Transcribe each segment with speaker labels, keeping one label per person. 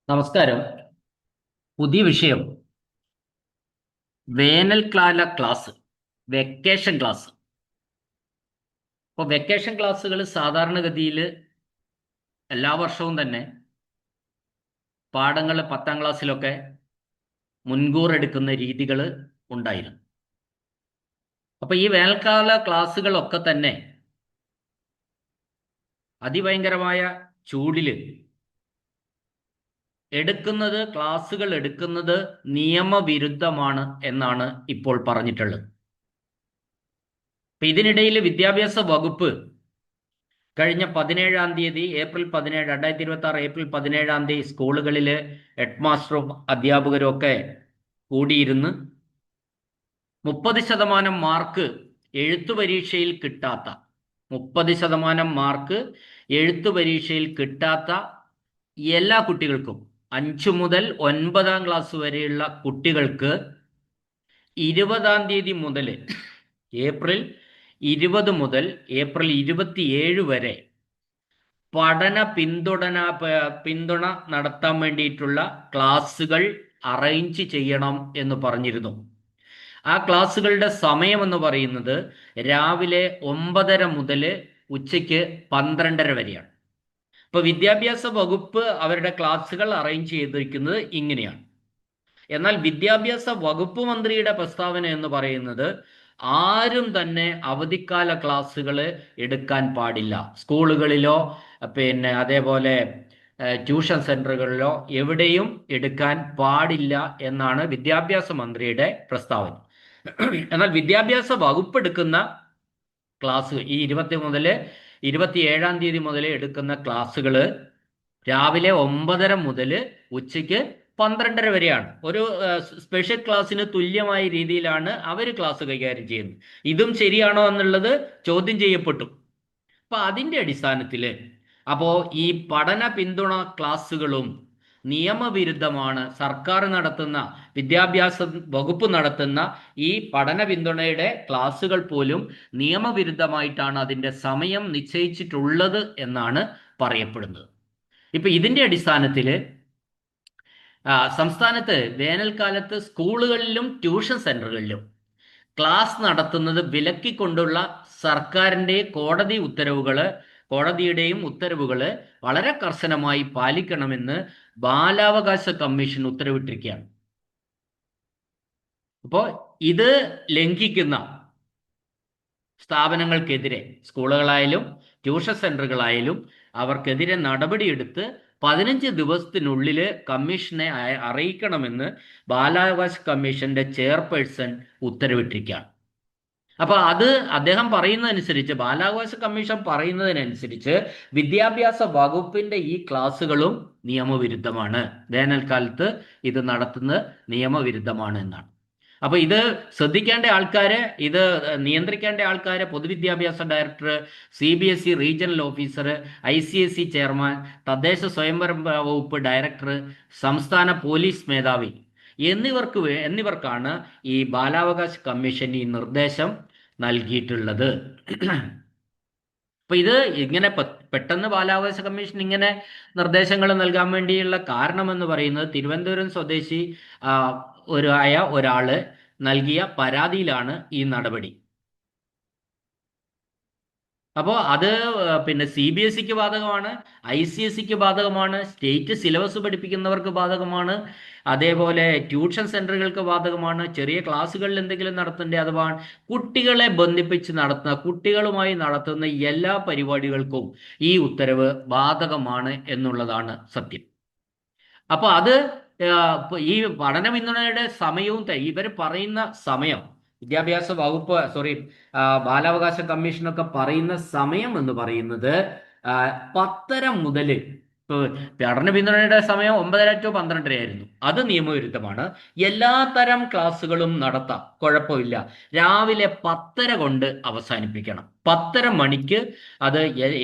Speaker 1: നമസ്കാരം. പുതിയ വിഷയം വേനൽക്കാല ക്ലാസ്, വെക്കേഷൻ ക്ലാസ്. അപ്പോൾ വെക്കേഷൻ ക്ലാസ്സുകൾ സാധാരണഗതിയിൽ എല്ലാ വർഷവും തന്നെ പാഠങ്ങൾ 10ാം ക്ലാസ്സിലൊക്കെ മുൻകൂർ എടുക്കുന്ന രീതികൾ ഉണ്ടായിരുന്നു. അപ്പോൾ ഈ വേനൽക്കാല ക്ലാസ്സുകളൊക്കെ തന്നെ അതിഭയങ്കരമായ ചൂടിൽ ക്ലാസ്സുകൾ എടുക്കുന്നത് നിയമവിരുദ്ധമാണ് എന്നാണ് ഇപ്പോൾ പറഞ്ഞിട്ടുള്ളത്. ഇതിനിടയിൽ വിദ്യാഭ്യാസ വകുപ്പ് കഴിഞ്ഞ 17-ാം തീയതി ഏപ്രിൽ 17, 2026 ഏപ്രിൽ 17-ാം തീയതി സ്കൂളുകളിൽ ഹെഡ് മാസ്റ്ററും അധ്യാപകരും ഒക്കെ കൂടിയിരുന്ന് 30% മാർക്ക് എഴുത്തു പരീക്ഷയിൽ കിട്ടാത്ത 30% മാർക്ക് എഴുത്തു പരീക്ഷയിൽ കിട്ടാത്ത എല്ലാ കുട്ടികൾക്കും 5 മുതൽ 9ാം ക്ലാസ് വരെയുള്ള കുട്ടികൾക്ക് 20-ാം തീയതി മുതൽ ഏപ്രിൽ 20 മുതൽ ഏപ്രിൽ 27 വരെ പഠന പിന്തുണ നടത്താൻ വേണ്ടിയിട്ടുള്ള ക്ലാസ്സുകൾ അറേഞ്ച് ചെയ്യണം എന്ന് പറഞ്ഞിരുന്നു. ആ ക്ലാസ്സുകളുടെ സമയം എന്ന് പറയുന്നത് രാവിലെ 9:30 മുതൽ ഉച്ചയ്ക്ക് 12:30 വരെയാണ്. ഇപ്പോൾ വിദ്യാഭ്യാസ വകുപ്പ് അവരുടെ ക്ലാസ്സുകൾ അറേഞ്ച് ചെയ്തിരിക്കുന്നത് ഇങ്ങനെയാണ്. എന്നാൽ വിദ്യാഭ്യാസ വകുപ്പ് മന്ത്രിയുടെ പ്രസ്താവന എന്ന് പറയുന്നത് ആരും തന്നെ അവധിക്കാല ക്ലാസ്സുകൾ എടുക്കാൻ പാടില്ല. സ്കൂളുകളിലോ അതേപോലെ ട്യൂഷൻ സെന്ററുകളിലോ എവിടെയും എടുക്കാൻ പാടില്ല എന്നാണ് വിദ്യാഭ്യാസ മന്ത്രിയുടെ പ്രസ്താവന. എന്നാൽ വിദ്യാഭ്യാസ വകുപ്പ് എടുക്കുന്ന ക്ലാസ് ഈ 20 മുതൽ 27-ാം തീയതി മുതൽ എടുക്കുന്ന ക്ലാസ്സുകൾ രാവിലെ 9:30 മുതൽ ഉച്ചയ്ക്ക് 12:30 വരെയാണ്. ഒരു സ്പെഷ്യൽ ക്ലാസ്സിന് തുല്യമായ രീതിയിലാണ് അവർ ക്ലാസ് കൈകാര്യം ചെയ്യുന്നത്. ഇതും ശരിയാണോ എന്നുള്ളത് ചോദ്യം ചെയ്യപ്പെട്ടു. അപ്പൊ അതിൻ്റെ അടിസ്ഥാനത്തിൽ അപ്പോൾ ഈ പഠന പിന്തുണ ക്ലാസ്സുകളും നിയമവിരുദ്ധമാണ്. സർക്കാർ നടത്തുന്ന വിദ്യാഭ്യാസ വകുപ്പ് നടത്തുന്ന ഈ പഠന പിന്തുണയുടെ ക്ലാസ്സുകൾ പോലും നിയമവിരുദ്ധമായിട്ടാണ് അതിൻ്റെ സമയം നിശ്ചയിച്ചിട്ടുള്ളത് എന്നാണ് പറയപ്പെടുന്നത്. ഇപ്പൊ ഇതിൻ്റെ അടിസ്ഥാനത്തിൽ സംസ്ഥാനത്ത് വേനൽക്കാലത്ത് സ്കൂളുകളിലും ട്യൂഷൻ സെന്ററുകളിലും ക്ലാസ് നടത്തുന്നത് വിലക്കിക്കൊണ്ടുള്ള സർക്കാരിൻ്റെ കോടതിയുടെയും ഉത്തരവുകൾ വളരെ കർശനമായി പാലിക്കണമെന്ന് ബാലാവകാശ കമ്മീഷൻ ഉത്തരവിട്ടിരിക്കുകയാണ്. അപ്പോൾ ഇത് ലംഘിക്കുന്ന സ്ഥാപനങ്ങൾക്കെതിരെ സ്കൂളുകളായാലും ട്യൂഷൻ സെന്ററുകളായാലും അവർക്കെതിരെ നടപടിയെടുത്ത് 15 ദിവസത്തിനുള്ളിൽ കമ്മീഷനെ അറിയിക്കണമെന്ന് ബാലാവകാശ കമ്മീഷന്റെ ചെയർപേഴ്സൺ ഉത്തരവിട്ടിരിക്കുകയാണ്. അപ്പൊ അത് അദ്ദേഹം പറയുന്നതനുസരിച്ച്, ബാലാവകാശ കമ്മീഷൻ പറയുന്നതിനനുസരിച്ച് വിദ്യാഭ്യാസ വകുപ്പിന്റെ ഈ ക്ലാസ്സുകളും നിയമവിരുദ്ധമാണ്. വേനൽക്കാലത്ത് ഇത് നടത്തുന്നത് നിയമവിരുദ്ധമാണ് എന്നാണ്. അപ്പൊ ഇത് ശ്രദ്ധിക്കേണ്ട ആൾക്കാര്, ഇത് നിയന്ത്രിക്കേണ്ട ആൾക്കാര് പൊതുവിദ്യാഭ്യാസ director, CBSE regional officer, ICSE chairman, തദ്ദേശ സ്വയംഭരണ വകുപ്പ് ഡയറക്ടർ, സംസ്ഥാന പോലീസ് മേധാവി എന്നിവർക്കാണ് ഈ ബാലാവകാശ കമ്മീഷൻ ഈ നിർദ്ദേശം നൽകിയിട്ടുള്ളത്. അപ്പൊ ഇത് ഇങ്ങനെ പെട്ടെന്ന് ബാലാവകാശ കമ്മീഷൻ ഇങ്ങനെ നിർദ്ദേശങ്ങൾ നൽകാൻ വേണ്ടിയുള്ള കാരണമെന്ന് പറയുന്നത് തിരുവനന്തപുരം സ്വദേശി ഒരാള് നൽകിയ പരാതിയിലാണ് ഈ നടപടി. അപ്പോൾ അത് CBSEക്ക് ബാധകമാണ്, ICSEക്ക് ബാധകമാണ്, സ്റ്റേറ്റ് സിലബസ് പഠിപ്പിക്കുന്നവർക്ക് ബാധകമാണ്, അതേപോലെ ട്യൂഷൻ സെന്ററുകൾക്ക് ബാധകമാണ്. ചെറിയ ക്ലാസ്സുകളിൽ എന്തെങ്കിലും നടത്തേണ്ട അഥവാ കുട്ടികളെ ബന്ധിപ്പിച്ച് നടത്തുന്ന, കുട്ടികളുമായി നടത്തുന്ന എല്ലാ പരിപാടികൾക്കും ഈ ഉത്തരവ് ബാധകമാണ് എന്നുള്ളതാണ് സത്യം. അപ്പോൾ അത് ഈ പഠന പിന്തുണയുടെ സമയവും ഇവർ പറയുന്ന സമയം, വിദ്യാഭ്യാസ വകുപ്പ് ബാലാവകാശ കമ്മീഷനൊക്കെ പറയുന്ന സമയം എന്ന് പറയുന്നത് 10:30 മുതൽ, പഠന പിന്തുണയുടെ സമയം 9:30 to 12:30 ആയിരുന്നു. അത് നിയമവിരുദ്ധമാണ്. എല്ലാ തരം ക്ലാസ്സുകളും നടത്താം, കുഴപ്പമില്ല. രാവിലെ 10:30 കൊണ്ട് അവസാനിപ്പിക്കണം. 10:30 മണിക്ക് അത്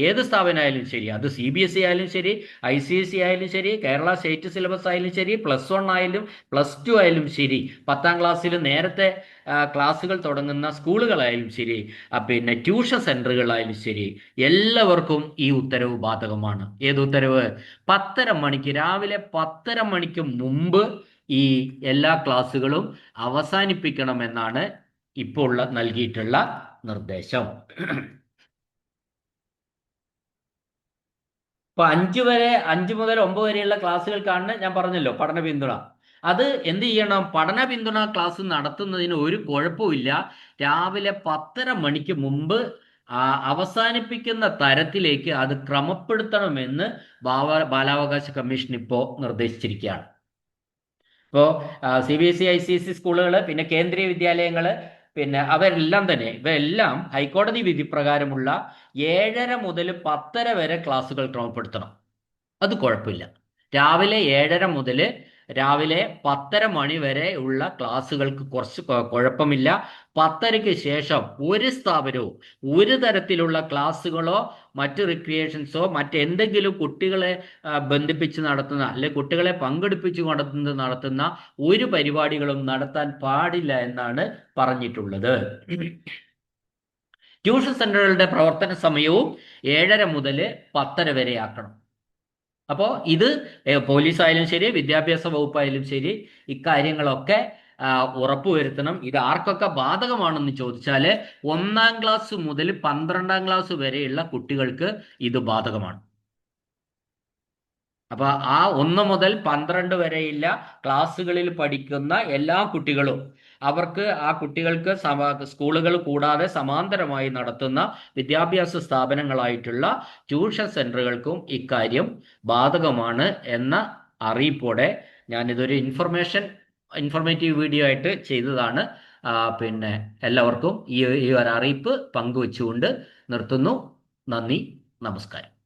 Speaker 1: ഏത് സ്ഥാപനമായാലും ശരി, അത് CBSE ആയാലും ശരി, ICSE ആയാലും ശരി, കേരള സ്റ്റേറ്റ് സിലബസ് ആയാലും ശരി, +1 ആയാലും +2 ആയാലും ശരി, 10ാം ക്ലാസ്സിൽ നേരത്തെ ക്ലാസ്സുകൾ തുടങ്ങുന്ന സ്കൂളുകളായാലും ശരി, പിന്നെ ട്യൂഷൻ സെന്ററുകളായാലും ശരി, എല്ലാവർക്കും ഈ ഉത്തരവ് ബാധകമാണ്. ഏത് ഉത്തരവ്? 10:30 മണിക്ക്, രാവിലെ 10:30 മണിക്ക് മുമ്പ് ഈ എല്ലാ ക്ലാസ്സുകളും അവസാനിപ്പിക്കണമെന്നാണ് ഇപ്പോൾ നൽകിയിട്ടുള്ള നിർദ്ദേശം. ഇപ്പൊ 5 മുതൽ 9 വരെയുള്ള ക്ലാസ്സുകൾക്കാണ് ഞാൻ പറഞ്ഞല്ലോ പഠന പിന്തുണ. അത് എന്ത് ചെയ്യണം? പഠന പിന്തുണ ക്ലാസ് നടത്തുന്നതിന് ഒരു കുഴപ്പമില്ല. രാവിലെ 10:30 മണിക്ക് മുമ്പ് അവസാനിപ്പിക്കുന്ന തരത്തിലേക്ക് അത് ക്രമപ്പെടുത്തണമെന്ന് ബാലാവകാശ കമ്മീഷൻ ഇപ്പോൾ നിർദ്ദേശിച്ചിരിക്കുകയാണ്. ഇപ്പോൾ CBSE ICSE സ്കൂളുകൾ, പിന്നെ കേന്ദ്രീയ വിദ്യാലയങ്ങൾ, പിന്നെ അവരെല്ലാം തന്നെ ഇവയെല്ലാം ഹൈക്കോടതി വിധി പ്രകാരമുള്ള 7:30 മുതൽ 10:30 വരെ ക്ലാസ്സുകൾ ക്രമപ്പെടുത്തണം. അത് കുഴപ്പമില്ല. രാവിലെ 10:30 മണി വരെ ഉള്ള ക്ലാസ്സുകൾക്ക് കുറച്ച് കുഴപ്പമില്ല. 10:30ക്ക് ശേഷം ഒരു സ്ഥാപനവും ഒരു തരത്തിലുള്ള ക്ലാസ്സുകളോ മറ്റ് റിക്രിയേഷൻസോ മറ്റെന്തെങ്കിലും കുട്ടികളെ ബന്ധിപ്പിച്ച് നടത്തുന്ന, അല്ലെ കുട്ടികളെ പങ്കെടുപ്പിച്ച് നടത്തുന്ന ഒരു പരിപാടികളും നടത്താൻ പാടില്ല എന്നാണ് പറഞ്ഞിട്ടുള്ളത്. ട്യൂഷൻ സെന്ററുകളുടെ പ്രവർത്തന സമയവും 7:30 മുതൽ 10:30 വരെ ആക്കണം. അപ്പോൾ ഇത് പോലീസായാലും ശരി, വിദ്യാഭ്യാസ വകുപ്പായാലും ശരി, ഇക്കാര്യങ്ങളൊക്കെ ഉറപ്പുവരുത്തണം. ഇത് ആർക്കൊക്കെ ബാധകമാണെന്ന് ചോദിച്ചാൽ 1ാം ക്ലാസ് മുതൽ 12ാം ക്ലാസ് വരെയുള്ള കുട്ടികൾക്ക് ഇത് ബാധകമാണ്. അപ്പൊ ആ 1 മുതൽ 12 വരെയുള്ള ക്ലാസ്സുകളിൽ പഠിക്കുന്ന എല്ലാ കുട്ടികളും, അവർക്ക് ആ കുട്ടികൾക്ക് സ്കൂളുകൾ കൂടാതെ സമാന്തരമായി നടത്തുന്ന വിദ്യാഭ്യാസ സ്ഥാപനങ്ങളായിട്ടുള്ള ട്യൂഷൻ സെന്ററുകൾക്കും ഇക്കാര്യം ബാധകമാണ് എന്ന അറിയിപ്പോടെ ഞാനിതൊരു ഇൻഫോർമേറ്റീവ് വീഡിയോ ആയിട്ട് ചെയ്തതാണ്. പിന്നെ എല്ലാവർക്കും ഈ ഒരു അറിയിപ്പ് പങ്കുവെച്ചുകൊണ്ട് നിർത്തുന്നു. നന്ദി, നമസ്കാരം.